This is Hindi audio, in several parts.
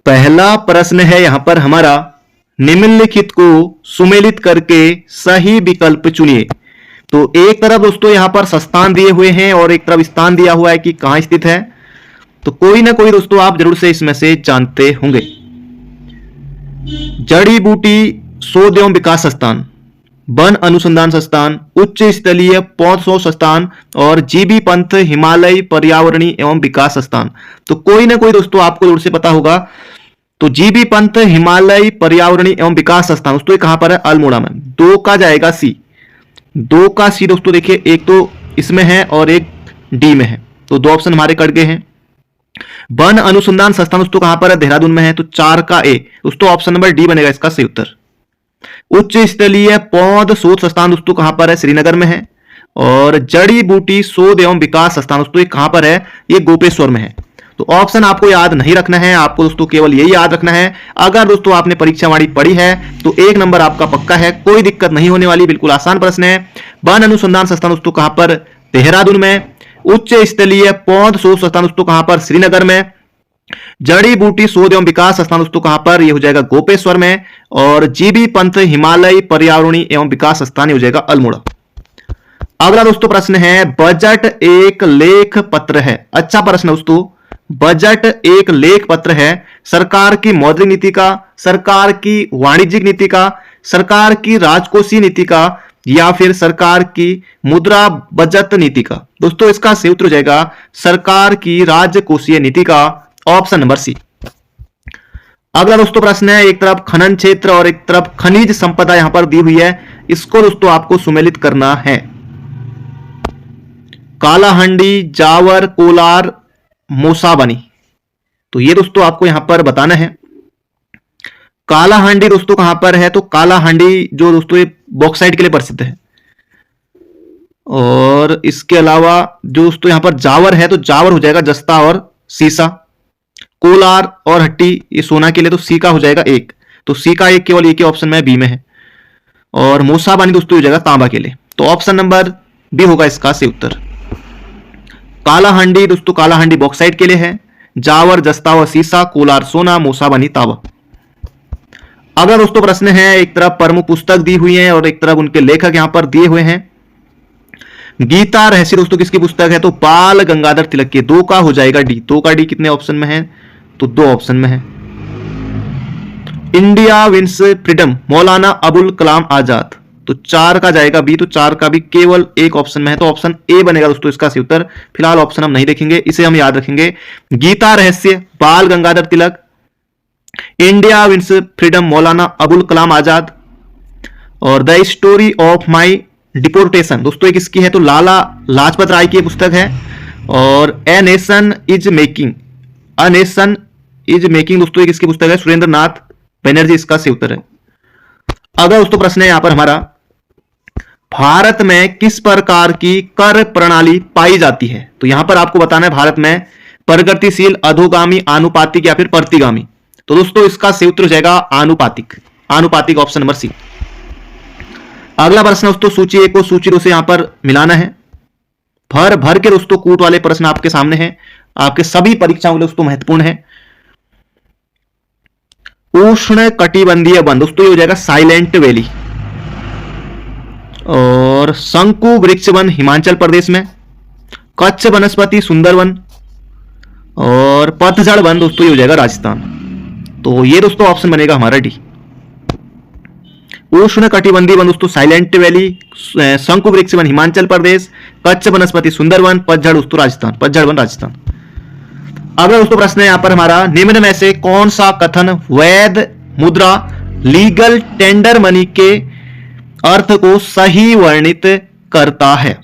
पहला प्रश्न है यहां पर हमारा, निम्नलिखित को सुमेलित करके सही विकल्प चुनिए। तो एक तरफ दोस्तों यहां पर स्थान दिए हुए हैं और एक तरफ स्थान दिया हुआ है कि कहां स्थित है। तो कोई ना कोई दोस्तों आप जरूर से इसमें से जानते होंगे। जड़ी बूटी शोध एवं विकास संस्थान, वन अनुसंधान संस्थान, उच्च स्तरीय पौध शोध संस्थान और जीबी पंत हिमालय पर्यावरणीय एवं विकास संस्थान। तो कोई ना कोई दोस्तों आपको जरूर से पता होगा। तो जीबी पंत हिमालय पर्यावरणीय एवं विकास संस्थान दोस्तों कहां पर है? अल्मोड़ा में। 2 का जाएगा सी। 2 का सी दोस्तों देखिए, एक तो इसमें है और एक डी में है, तो 2 ऑप्शन हमारे कट गए हैं। वन अनुसंधान संस्थान दोस्तों कहां पर है? देहरादून में है, तो 4 का ए दोस्तों ऑप्शन नंबर डी बनेगा इसका सही उत्तर। उच्च स्तरीय पौध शोध संस्थान दोस्तों कहां पर है? श्रीनगर में है। और जड़ी बूटी शोध एवं विकास संस्थान दोस्तों कहां पर है? ये गोपेश्वर में है। तो ऑप्शन आपको याद नहीं रखना है, आपको दोस्तों केवल यही याद रखना है। अगर दोस्तों आपने परीक्षा वाणी पढ़ी है तो 1 नंबर आपका पक्का है, कोई दिक्कत नहीं होने वाली, बिल्कुल आसान प्रश्न है। वन अनुसंधान संस्थान दोस्तों कहां पर? देहरादून में। उच्च स्तरीय पौध शोध संस्थान दोस्तों कहां पर? श्रीनगर में। जड़ी बूटी शोध एवं विकास संस्थान दोस्तों कहां पर? यह हो जाएगा गोपेश्वर में। और जीबी पंत हिमालय पर्यावरणीय एवं विकास संस्थान हो जाएगा अल्मोड़ा। अगला दोस्तों प्रश्न है, बजट एक लेख पत्र है। अच्छा प्रश्न दोस्तों, बजट एक लेख पत्र है सरकार की मौद्रिक नीति का, सरकार की वाणिज्यिक नीति का, सरकार की राजकोषीय नीति का, या फिर सरकार की मुद्रा बचत नीति का। दोस्तों इसका सही उत्तर हो जाएगा सरकार की राजकोषीय नीति का, ऑप्शन नंबर सी। अगला दोस्तों प्रश्न है, एक तरफ खनन क्षेत्र और एक तरफ खनिज संपदा यहां पर दी हुई है, इसको दोस्तों आपको सुमेलित करना है। कालाहांडी, जावर, कोलार, मोसाबनी। तो ये दोस्तों आपको यहां पर बताना है। कालाहांडी दोस्तों कहां पर है? तो कालाहांडी जो दोस्तों ये बॉक्साइट के लिए प्रसिद्ध है। और इसके अलावा जो दोस्तों यहां पर जावर है, तो जावर हो जाएगा जस्ता और सीसा। कोलार और हट्टी ये सोना के लिए, तो सी का हो जाएगा 1। तो सी का 1 केवल एक ही ऑप्शन में बी में है। और मोसाबानी दोस्तों हो जाएगा तांबा के लिए, तो ऑप्शन नंबर बी होगा इसका सही उत्तर। कालाहांडी दोस्तों कालाहांडी बॉक्साइट के लिए है, जावर जस्ता और सीसा, कोलार सोना, मोसाबनी तांबा। अगला दोस्तों प्रश्न है, एक तरफ प्रमुख पुस्तक दी हुई है और एक तरफ उनके लेखक यहां पर दिए हुए हैं। गीता रहस्य दोस्तों किसकी पुस्तक है? तो बाल गंगाधर तिलक की। 2 का हो जाएगा डी। 2 का डी कितने ऑप्शन में है? तो 2 ऑप्शन में है। India wins freedom, Maulana Abul Kalam Azad. तो 4 का जाएगा बी। तो 4 का भी केवल एक ऑप्शन में है, तो ऑप्शन ए बनेगा दोस्तों इसका सही उत्तर। फिलहाल ऑप्शन हम नहीं देखेंगे, इसे हम याद रखेंगे। गीता रहस्य, बाल Gangadhar Tilak, India wins freedom, Maulana Abul Kalam Azad, और the story of my deportation दोस्तों ये किसकी है? तो लाला लाजपत राय की पुस्तक है। और a nation is making, a nation is making दोस्तों ये किसकी पुस्तक है? सुरेंद्र नाथ बनर्जी इसका सही उत्तर है। अगला दोस्तों प्रश्न है यहां पर हमारा, भारत में किस प्रकार की कर प्रणाली पाई जाती है? तो यहां पर आपको बताना है भारत में प्रगतिशील, अधोगामी, आनुपातिक या फिर प्रतिगामी। तो दोस्तों इसका सही उत्तर हो जाएगा आनुपातिक। आनुपातिक ऑप्शन नंबर सी। अगला प्रश्न दोस्तों सूची 1 को सूची 2 से यहां पर मिलाना है। भर भर के दोस्तों कूट वाले प्रश्न आपके सामने हैं, आपके सभी परीक्षाओं के लिए दोस्तों महत्वपूर्ण है। उष्ण कटिबंधीय वन दोस्तों ये हो जाएगा साइलेंट वैली। और शंकु वृक्ष वन हिमाचल प्रदेश में। कच्छ वनस्पति सुंदरवन। और पतझड़ वन दोस्तों ये हो जाएगा राजस्थान। तो ये दोस्तों ऑप्शन बनेगा हमारा डी। उष्ण कटिबंधीय वन दोस्तों साइलेंट वैली, शंकु वृक्ष वन हिमाचल प्रदेश, कच्छ वनस्पति सुंदरवन, पतझड़ दोस्तों राजस्थान, पतझड़ वन राजस्थान। अगला दोस्तों प्रश्न है यहां पर हमारा, निम्न में से कौन सा कथन वैध मुद्रा लीगल टेंडर मनी के अर्थ को सही वर्णित करता है?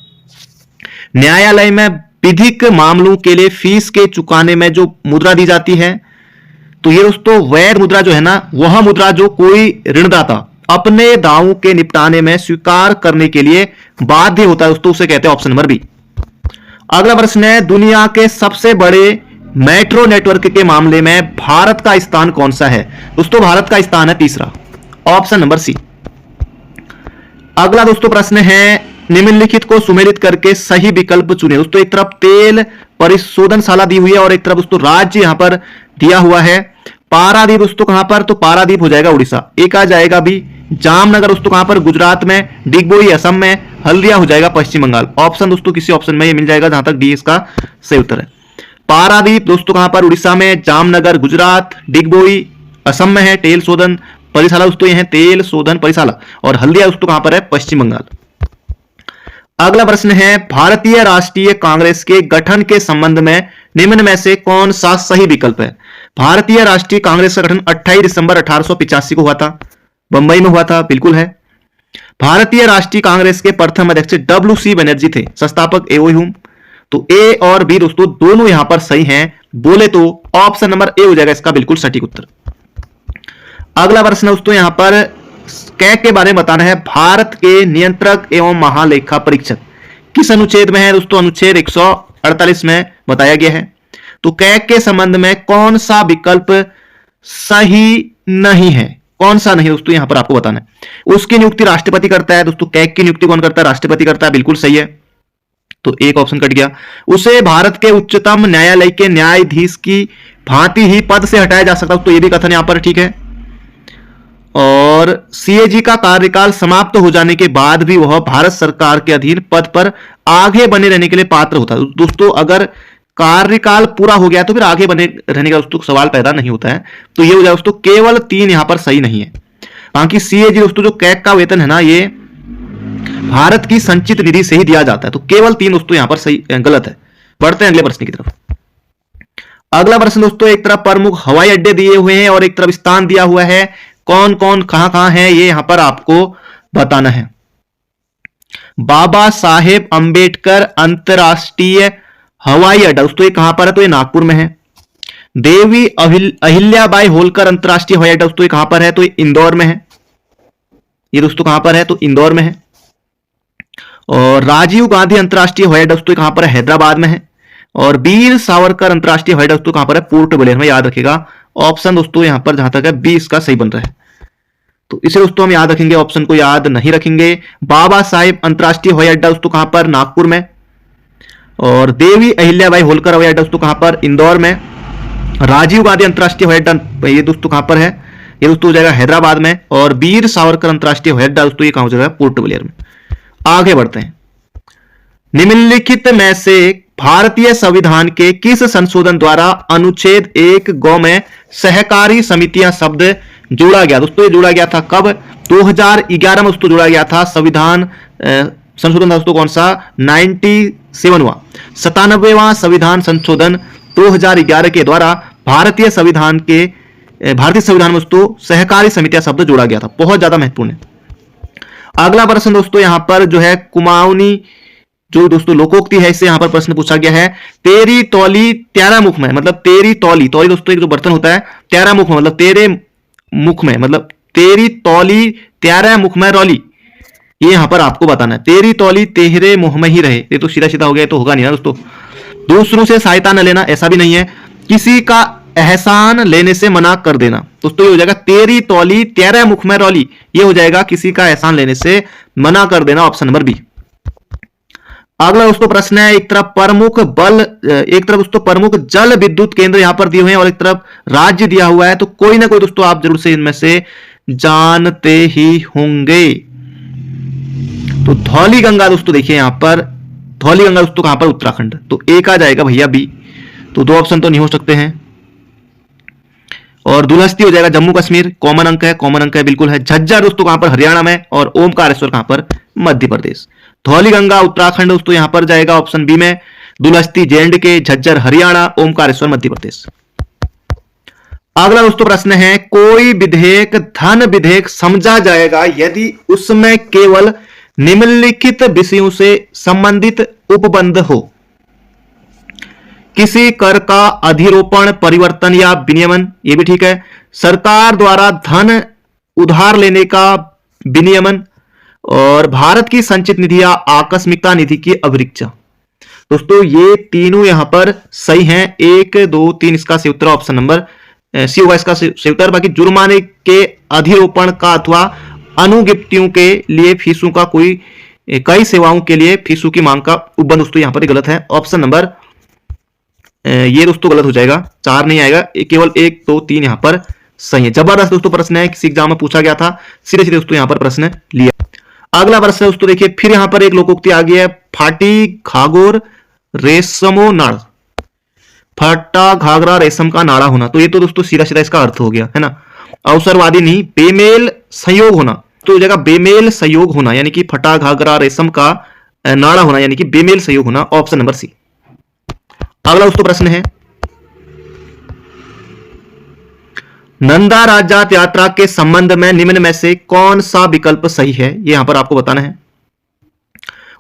न्यायालय में विधिक मामलों के लिए फीस के चुकाने में जो मुद्रा दी जाती है, तो ये दोस्तों वैध मुद्रा जो है ना, वह मुद्रा जो कोई ऋणदाता अपने दावों के निपटाने में स्वीकार करने के लिए बाध्य होता है दोस्तों, उसे कहते हैं ऑप्शन नंबर बी। अगला प्रश्न है, दुनिया के सबसे बड़े मेट्रो नेटवर्क के मामले में भारत का स्थान कौन सा है? दोस्तों भारत का स्थान है तीसरा, ऑप्शन नंबर सी। अगला दोस्तों प्रश्न है, निम्नलिखित को सुमेलित करके सही विकल्प चुने। दोस्तों एक तरफ तेल परिशोधनशाला दी हुई है और एक तरफ दोस्तों राज्य यहां पर दिया हुआ है। पारादीप दोस्तों कहां पर, तो पारादीप हो जाएगा उड़ीसा, एक आ जाएगा बी। जामनगर दोस्तों कहां पर, गुजरात में। डिगबोई असम में। हल्दिया हो जाएगा पश्चिम बंगाल। ऑप्शन दोस्तों किसी ऑप्शन में ये मिल जाएगा, जहां तक डी इसका सही उत्तर है। पारादीप दोस्तों कहां पर, उड़ीसा में। जामनगर गुजरात। डिगबोई असम में है। तेल शोधन परिशाला दोस्तों ये है तेल शोधन परिशाला। और हल्दिया दोस्तों कहां पर है, पश्चिम बंगाल। अगला प्रश्न है, भारतीय राष्ट्रीय कांग्रेस के गठन के संबंध में निम्न में से कौन सा सही विकल्प है। भारतीय राष्ट्रीय कांग्रेस का गठन 28 दिसंबर 1885 को हुआ था, बंबई में हुआ था, बिल्कुल है। भारतीय राष्ट्रीय कांग्रेस के प्रथम अध्यक्ष WC बनर्जी थे, संस्थापक ए हुम। तो ए और बी दोस्तों दोनों यहां पर सही हैं, बोले तो ऑप्शन नंबर ए हो जाएगा इसका बिल्कुल सटीक उत्तर। अगला प्रश्न दोस्तों यहां पर कैग के बारे में बताना है। भारत के नियंत्रक एवं महालेखा परीक्षक किस अनुच्छेद में है दोस्तों, अनुच्छेद 148 में बताया गया है। तो कैग के संबंध में कौन सा विकल्प सही नहीं है, कौन सा नहीं दोस्तों यहां पर आपको बताना है। उसकी नियुक्ति राष्ट्रपति करता है दोस्तों, कैग की नियुक्ति कौन करता है, राष्ट्रपति करता है, बिल्कुल सही है। तो एक ऑप्शन कट गया। उसे भारत के उच्चतम न्यायालय के न्यायाधीश की भांति ही पद से हटाया जा सकता है, तो यह भी कथन यहां पर ठीक है। और सीएजी का कार्यकाल समाप्त हो जाने के बाद भी वह भारत सरकार के अधीन पद पर आगे बने रहने के लिए पात्र होता है। दोस्तों अगर कार्यकाल पूरा हो गया तो फिर आगे बने रहने का दोस्तों सवाल पैदा नहीं होता है। तो ये हो जाए दोस्तों केवल 3 यहां पर सही नहीं है। बाकी सीएजी दोस्तों जो कैग का वेतन है ना, ये भारत की संचित निधि से ही दिया जाता है। तो केवल 3 दोस्तों यहां पर सही गलत है। बढ़ते हैं अगले प्रश्न की तरफ। अगला प्रश्न दोस्तों, एक तरफ प्रमुख हवाई अड्डे दिए हुए हैं और एक तरफ स्थान दिया हुआ है, कौन कौन कहां कहां है ये यहां पर आपको बताना है। बाबा साहेब अंबेडकर अंतरराष्ट्रीय हवाई अड्डा दोस्तों ये कहां पर है, तो ये नागपुर में है। देवी अहिल्याबाई होलकर अंतरराष्ट्रीय हवाई अड्डा दोस्तों ये कहां पर है, तो ये इंदौर में है। ये दोस्तों कहां पर है, तो इंदौर में है। और राजीव गांधी अंतरराष्ट्रीय हवाई अड्डा दोस्तों कहां पर है, हैदराबाद में है। और वीर सावरकर अंतरराष्ट्रीय हवाई अड्डा दोस्तों कहां पर है, पोर्ट ब्लेयर में, याद रखिएगा। ऑप्शन दोस्तों यहां पर जहां तक है 20 का सही बन रहा है। तो इसे दोस्तों हम याद रखेंगे, ऑप्शन को याद नहीं रखेंगे। बाबा साहेब अंतरराष्ट्रीय हवाई अड्डा दोस्तों कहां पर, नागपुर में। और देवी अहिल्याबाई होलकर हवाई अड्डा दोस्तों कहां पर, इंदौर में। राजीव गांधी अंतरराष्ट्रीय हवाई अड्डा ये दोस्तों कहां पर है, ये दोस्तों हो जाएगा हैदराबाद में। और वीर सावरकर अंतरराष्ट्रीय हवाई अड्डा दोस्तों ये कहां हो जाएगा, पोर्ट ब्लेयर में। आगे बढ़ते हैं। निम्नलिखित में से भारतीय संविधान के किस संशोधन द्वारा अनुच्छेद 1 गौ में सहकारी समितियां शब्द जोड़ा गया। दोस्तों ये जोड़ा गया था कब, 2011 में दोस्तों जोड़ा गया था। संविधान संशोधन दोस्तों कौन सा, 97वां 97वां संविधान संशोधन 2011 के द्वारा भारतीय संविधान में दोस्तों सहकारी समितियां शब्द जोड़ा गया था। बहुत ज्यादा महत्वपूर्ण है। अगला प्रश्न दोस्तों यहां पर जो है कुमाऊनी जो दोस्तों लोकोक्ति है, इससे यहां पर प्रश्न पूछा गया है। तेरी तौली त्यारा मुख में, मतलब तेरी तौली दोस्तों एक जो बर्तन होता है, त्यारा मुख में मतलब तेरे मुख में, मतलब तेरी तौली त्यारा मुख में रौली, ये यहां पर आपको बताना है। तेरी तौली तेरे मुंह में ही रहे, ये तो सीधा सीधा हो गया, तो होगा नहीं ना दोस्तों। दूसरों से सहायता न लेना, ऐसा भी नहीं है। किसी का एहसान लेने से मना कर देना, दोस्तों ये हो जाएगा तेरी तौली त्यारा मुख में रौली, ये हो जाएगा किसी का एहसान लेने से मना कर देना, ऑप्शन नंबर बी। अगला दोस्तों प्रश्न है, एक तरफ दोस्तों प्रमुख जल विद्युत केंद्र यहां पर दिए हुए हैं और एक तरफ राज्य दिया हुआ है। तो कोई ना कोई दोस्तों आप जरूर से इनमें से जानते ही होंगे। तो धौली गंगा दोस्तों देखिए यहां पर, धौली गंगा दोस्तों कहां पर, उत्तराखंड। तो एक आ जाएगा भैया बी, तो 2 ऑप्शन तो नहीं हो सकते हैं। और दुलहस्ती हो जाएगा जम्मू कश्मीर, कॉमन अंक है बिल्कुल है। झज्जर दोस्तों कहां पर, हरियाणा में। और ओमकारेश्वर कहां पर, मध्य प्रदेश। धौली गंगा उत्तराखंड दोस्तों यहां पर जाएगा ऑप्शन बी में। दुलहस्ती J&K, झज्जर हरियाणा, ओमकारेश्वर मध्य प्रदेश। अगला दोस्तों प्रश्न है, कोई विधेयक धन विधेयक समझा जाएगा यदि उसमें केवल निम्नलिखित विषयों से संबंधित उपबंध हो। किसी कर का अधिरोपण, परिवर्तन या विनियमन, ये भी ठीक है। सरकार द्वारा धन उधार लेने का विनियमन। और भारत की संचित निधि या आकस्मिकता निधि की अभिरक्षा। दोस्तों ये तीनों यहां पर सही हैं, 1 2 3 इसका सही उत्तर ऑप्शन नंबर सी होगा इसका सही उत्तर। बाकी जुर्माने के अधिरोपण का अथवा अनुगिप्तियों के लिए फीसों का कई सेवाओं के लिए फीसों की मांग का उपबंध दोस्तों यहां पर गलत है, ऑप्शन नंबर ये दोस्तों गलत हो जाएगा, 4 नहीं आएगा, केवल 1 2 3 यहाँ पर सही है। जबरदस्त दोस्तों प्रश्न है, किसी एग्जाम में पूछा गया था, सीधे सीधे दोस्तों यहाँ पर प्रश्न लिया। अगला प्रश्न दोस्तों देखिए, फिर यहाँ पर एक लोकोक्ति आ गई है, फाटी घाघोर रेशमो नाड़। फटा घाघरा रेशम का नाड़ा होना, तो ये तो दोस्तों सीधा सीधा इसका अर्थ हो गया है ना, अवसरवादी नहीं, बेमेल संयोग होना। तो जगह बेमेल संयोग होना यानी कि फटा घाघरा रेशम का नाड़ा होना यानी कि बेमेल संयोग होना, ऑप्शन नंबर सी। अगला दोस्तों प्रश्न है, नंदा राजजात यात्रा के संबंध में निम्न में से कौन सा विकल्प सही है, ये यहां पर आपको बताना है।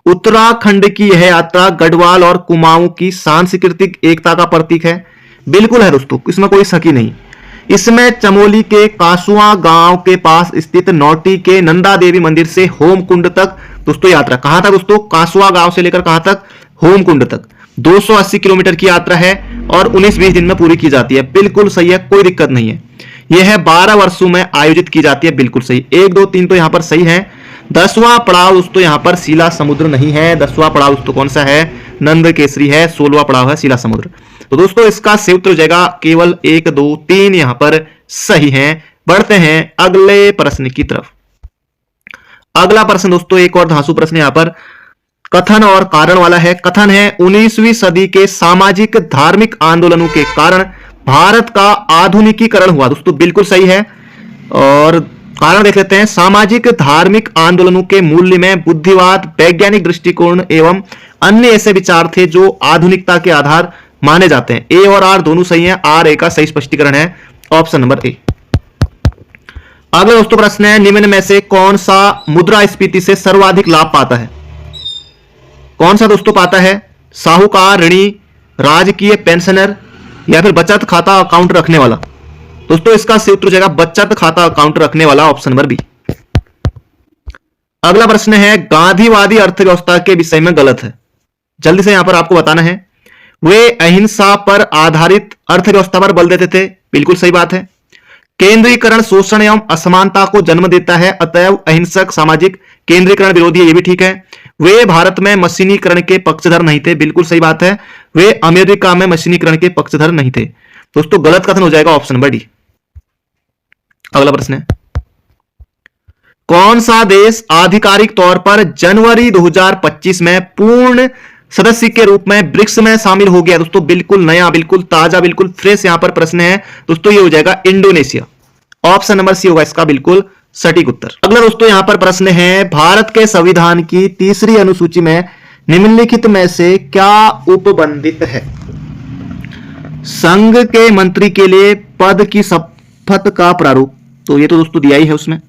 उत्तराखंड की यह यात्रा गढ़वाल और कुमाऊं की सांस्कृतिक एकता का प्रतीक है, बिल्कुल है दोस्तों, इसमें कोई शक ही नहीं। इसमें चमोली के कासुआ गांव के पास स्थित नौटी के नंदा देवी मंदिर से होमकुंड तक दोस्तों यात्रा, कहां तक दोस्तों, कासुआ गांव से लेकर कहां तक, होमकुंड तक 280 किलोमीटर की यात्रा है और 19-20 दिन में पूरी की जाती है, बिल्कुल सही है, कोई दिक्कत नहीं है। यह 12 वर्षों में आयोजित की जाती है, बिल्कुल सही। 1 2 3 तो यहां पर सही है। 10वां पड़ाव दोस्तों यहां पर सीला समुद्र नहीं है, 10वां पड़ाव दोस्तों कौन सा है, नंद केसरी है, 16वां पड़ाव है सीला समुद्र। तो दोस्तों इसका सही उत्तर हो जाएगा केवल 1 2 3 यहां पर सही है। बढ़ते हैं अगले प्रश्न की तरफ। अगला प्रश्न दोस्तों एक और धांसू प्रश्न यहां पर कथन और कारण वाला है। कथन है, 19वीं सदी के सामाजिक धार्मिक आंदोलनों के कारण भारत का आधुनिकीकरण हुआ, दोस्तों बिल्कुल सही है। और कारण देख लेते हैं, सामाजिक धार्मिक आंदोलनों के मूल्य में बुद्धिवाद, वैज्ञानिक दृष्टिकोण एवं अन्य ऐसे विचार थे जो आधुनिकता के आधार माने जाते हैं। ए और आर दोनों सही हैं, आर ए का सही स्पष्टीकरण है, ऑप्शन नंबर ए। अगला दोस्तों प्रश्न है, निम्न में से कौन सा मुद्रास्फीति से सर्वाधिक लाभ पाता है, कौन सा दोस्तों पाता है, साहूकार, ऋणी, राजकीय पेंशनर या फिर बचत खाता अकाउंट रखने वाला। दोस्तों इसका सही उत्तर हो जाएगा बचत खाता अकाउंट रखने वाला, ऑप्शन नंबर बी। अगला प्रश्न है, गांधीवादी अर्थव्यवस्था के विषय में गलत है, जल्दी से यहां पर आपको बताना है। वे अहिंसा पर आधारित अर्थव्यवस्था पर बल देते थे, बिल्कुल सही बात है। केंद्रीकरण शोषण एवं असमानता को जन्म देता है, अतएव अहिंसक सामाजिक केंद्रीकरण विरोधी है, ये भी ठीक है। वे भारत में मशीनीकरण के पक्षधर नहीं थे, बिल्कुल सही बात है। वे अमेरिका में मशीनीकरण के पक्षधर नहीं थे। दोस्तों गलत कथन हो जाएगा, ऑप्शन नंबर डी। अगला प्रश्न है, कौन सा देश आधिकारिक तौर पर जनवरी 2025 में पूर्ण सदस्य के रूप में ब्रिक्स में शामिल हो गया। दोस्तों बिल्कुल नया, बिल्कुल ताजा, बिल्कुल फ्रेश यहां पर प्रश्न है दोस्तों, ये हो जाएगा इंडोनेशिया, ऑप्शन नंबर सी होगा इसका बिल्कुल सटीक उत्तर। अगला दोस्तों यहां पर प्रश्न है, भारत के संविधान की 3री अनुसूची में निम्नलिखित में से क्या उपबंधित है। संघ के मंत्री के लिए पद की शपथ का प्रारूप, तो ये तो दोस्तों दिया ही है उसमें।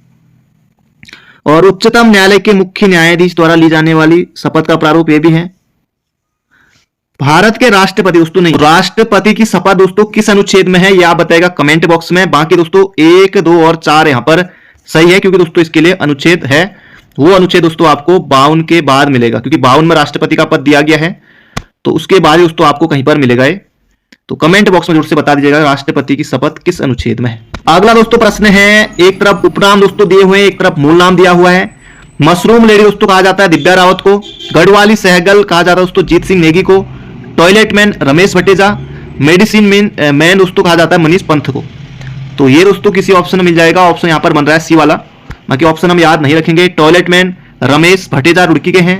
और उच्चतम न्यायालय के मुख्य न्यायाधीश द्वारा ली जाने वाली शपथ का प्रारूप ये भी है। भारत के राष्ट्रपति दोस्तों नहीं, राष्ट्रपति की शपथ दोस्तों किस अनुच्छेद में है ये आप बताएगा कमेंट बॉक्स में। बाकी दोस्तों 1 2 और 4 यहां पर सही है, क्योंकि दोस्तों इसके लिए अनुच्छेद है, वो अनुच्छेद दोस्तों आपको 52 के बाद मिलेगा, क्योंकि 52 में राष्ट्रपति का पद दिया गया है, तो उसके बाद दोस्तों आपको कहीं पर मिलेगा ये। तो कमेंट बॉक्स में जरूर से बता दीजिएगा राष्ट्रपति की शपथ किस अनुच्छेद में है। अगला दोस्तों प्रश्न है, एक तरफ उपनाम दोस्तों दिए हुए हैं, एक तरफ मूल नाम दिया हुआ है। मशरूम लेडी दोस्तों कहा जाता है दिव्या रावत को, गढ़वाली सहगल कहा जाता है दोस्तों जीत सिंह नेगी को, toilet man Ramesh Bhateja, medicine man दोस्तों कहा जाता है मनीष पंथ को। तो ये दोस्तों किसी ऑप्शन में मिल जाएगा, ऑप्शन यहां पर बन रहा है सी वाला, बाकी ऑप्शन हम याद नहीं रखेंगे। टॉयलेट मैन रमेश भटेजा रुड़की के हैं,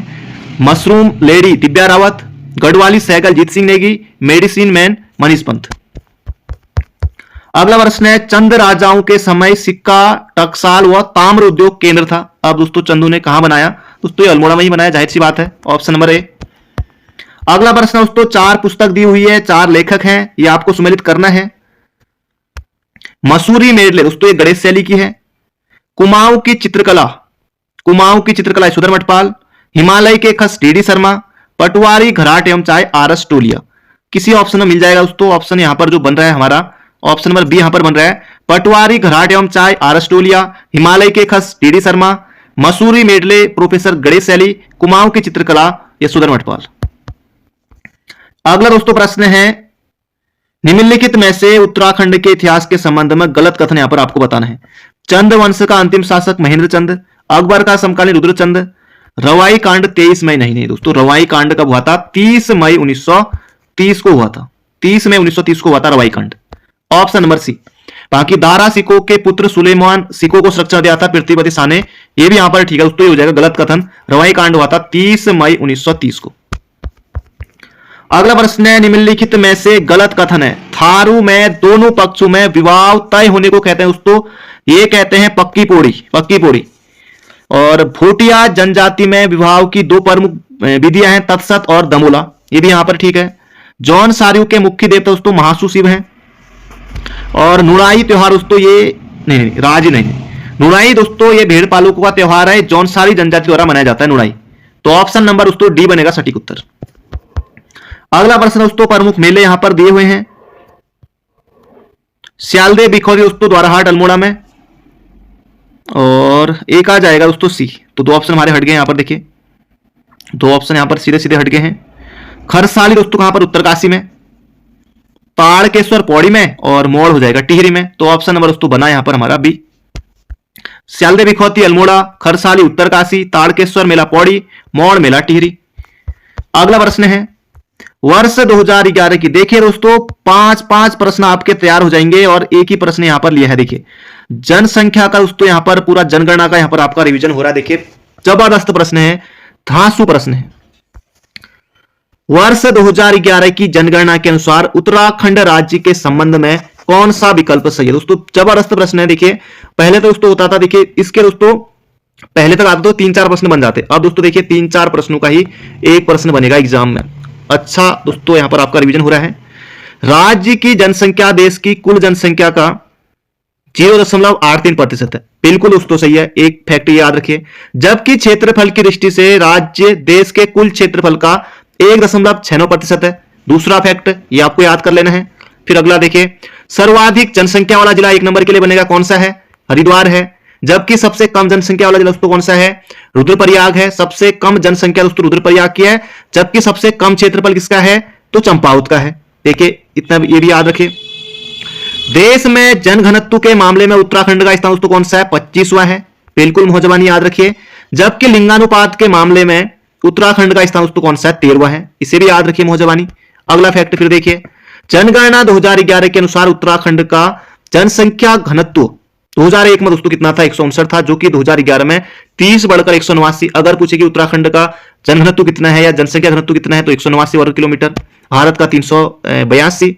मशरूम लेडी दिव्या रावत, गढ़वाली सहगल जीत सिंह नेगी, मेडिसिन मैन मनीष पंथ। अगला प्रश्न है, चंद राजाओं के समय सिक्का, टकसाल व ताम्र उद्योग केंद्र था। अब दोस्तों चंदू ने कहां बनाया, दोस्तों ये अल्मोड़ा में ही बनाया, जाहिर सी बात है, ऑप्शन नंबर ए। अगला प्रश्न दोस्तों, 4 पुस्तक दी हुई है, 4 लेखक हैं, ये आपको सम्मिलित करना है। मसूरी मेडले दोस्तों ये गणेश शैली की है। कुमाऊं की चित्रकला, कुमाऊं की चित्रकला सुधर मटपाल, हिमालय के खस डी शर्मा, पटवारी घराट एवं चाय आरएस टोलिया। किसी ऑप्शन में मिल जाएगा दोस्तों, ऑप्शन यहां पर जो बन रहा है हमारा ऑप्शन नंबर बी यहां पर बन रहा है, पटवारी घराट एवं चाय आरएस टोलिया, हिमालय के खस D Sharma, Mussoorie medley professor Ganesh शैली, कुमाऊं की चित्रकला या सुधर मटपाल। अगला दोस्तों प्रश्न है, निम्नलिखित में से उत्तराखंड के इतिहास के संबंध में गलत कथन यहां पर आपको बताना है। चंद वंश का अंतिम शासक महेंद्र चंद, अकबर का समकालीन रुद्रचंद, रवाई कांड 23 मई नहीं दोस्तों, रवाई कांड कब हुआ था, 30 मई 1930 को हुआ था। 30 मई 1930 को हुआ था रवाई कांड। Option number C. बाकी दारा सिको के पुत्र सुलेमान सिको को संरक्षण दिया था पृथ्वीपति शाह ने, ये भी यहां पर ठीक है दोस्तों, ये हो जाएगा गलत कथन। रवाई कांड हुआ था 30 मई 1930 को। अगला प्रश्न है, निम्नलिखित में से गलत कथन है। थारू में दोनों पक्षों में विवाह तय होने को कहते हैं दोस्तों, ये कहते हैं पक्की पोड़ी, पक्की पोड़ी। और भोटिया जनजाति में विवाह की दो प्रमुख विधियां हैं, तत्सत और दमोला, ये भी यहां पर ठीक है। जौन सारियों के मुख्य देवता दोस्तों महासु शिव हैं। और नुराई त्योहार दोस्तों ये नहीं, राज नहीं, नुराई दोस्तों ये भेड़ पालकों का त्योहार है, जौनसारी जनजाति द्वारा मनाया जाता है नुराई। तो ऑप्शन नंबर दोस्तों डी बनेगा सटीक उत्तर। अगला प्रश्न दोस्तों, प्रमुख मेले यहां पर दिए हुए हैं। सियालदे बिखौरी दोस्तों द्वाराहाट अल्मोड़ा में, और एक आ जाएगा दोस्तों सी। तो दो ऑप्शन हमारे हट गए यहां पर, देखिए दो ऑप्शन यहां पर सीधे सीधे हट गए हैं। खरसाली दोस्तों कहां पर, उत्तरकाशी में। ताड़केश्वर पौड़ी में, और मोड़ हो जाएगा टिहरी में। तो ऑप्शन नंबर दोस्तों बना यहां पर हमारा बी। सियालदे बिखौती अल्मोड़ा, खरसाली उत्तरकाशी, ताड़केश्वर मेला पौड़ी, मोड़ मेला टिहरी। अगला प्रश्न है वर्ष 2011 की। देखिए दोस्तों 5-5 प्रश्न आपके तैयार हो जाएंगे और एक ही प्रश्न यहां पर लिया है। देखिए जनसंख्या का दोस्तों यहां पर पूरा जनगणना का यहां पर आपका रिवीजन हो रहा है। देखिए जबरदस्त प्रश्न है, धांसू प्रश्न है। वर्ष 2011 की जनगणना के अनुसार उत्तराखंड राज्य के संबंध में कौन सा विकल्प सही है। दोस्तों जबरदस्त प्रश्न है। देखिए पहले तो दोस्तों होता था, देखिए इसके दोस्तों पहले तक आप तो 3-4 प्रश्न बन जाते, अब दोस्तों देखिए 3-4 प्रश्नों का ही एक प्रश्न बनेगा एग्जाम में। अच्छा दोस्तों यहां पर आपका रिवीजन हो रहा है। राज्य की जनसंख्या देश की कुल जनसंख्या का 0.83% है, बिल्कुल दोस्तों सही है। एक फैक्ट याद रखिए, जबकि क्षेत्रफल की दृष्टि से राज्य देश के कुल क्षेत्रफल का 1.69% है। दूसरा फैक्ट ये आपको याद कर लेना है। फिर अगला देखिए, सर्वाधिक जनसंख्या वाला जिला 1 नंबर के लिए बनेगा, कौन सा है, हरिद्वार है। जबकि सबसे कम जनसंख्या वाला जिला दोस्तों कौन सा है, रुद्रप्रयाग है। सबसे कम जनसंख्या दोस्तों रुद्रप्रयाग की है, जबकि सबसे कम क्षेत्रफल किसका है, तो चंपावत का है। देखिए इतना ये भी याद रखिए। देश में जनघनत्व के मामले में उत्तराखंड का स्थान दोस्तों कौन सा है, 25वां है, बिल्कुल मौजबानी याद रखिए। जबकि लिंगानुपात के मामले में उत्तराखंड का स्थान दोस्तों कौन सा है, 13वां है, इसे भी याद रखिए मौजबानी। अगला फैक्ट फिर देखिए, जनगणना 2011 के अनुसार उत्तराखंड का जनसंख्या घनत्व 2001 में दोस्तों कितना था, 159 था, जो कि 2011 में 30 बढ़कर 189। अगर पूछे कि उत्तराखंड का जनघनत्व कितना है या जनसंख्या घनत्व कितना है, तो 189 वर्ग किलोमीटर, भारत का 382।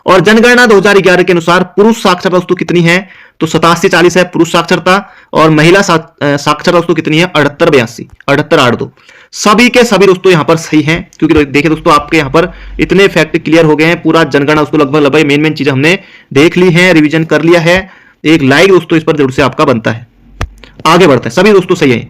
और जनगणना 2011 के अनुसार पुरुष साक्षरता दोस्तों कितनी है, तो 87-40 है पुरुष साक्षरता, और महिला साक्षरता दोस्तों कितनी है, 78-82, 78-82। सभी के सभी दोस्तों यहां पर सही हैं, क्योंकि देखिए दोस्तों आपके यहां पर इतने फैक्ट क्लियर हो गए हैं। पूरा जनगणना दोस्तों लगभग मेन चीज हमने देख ली है, रिवीजन कर लिया है। एक लाइक दोस्तों इस पर जरूर से आपका बनता है। आगे बढ़ते हैं, सभी दोस्तों सही है।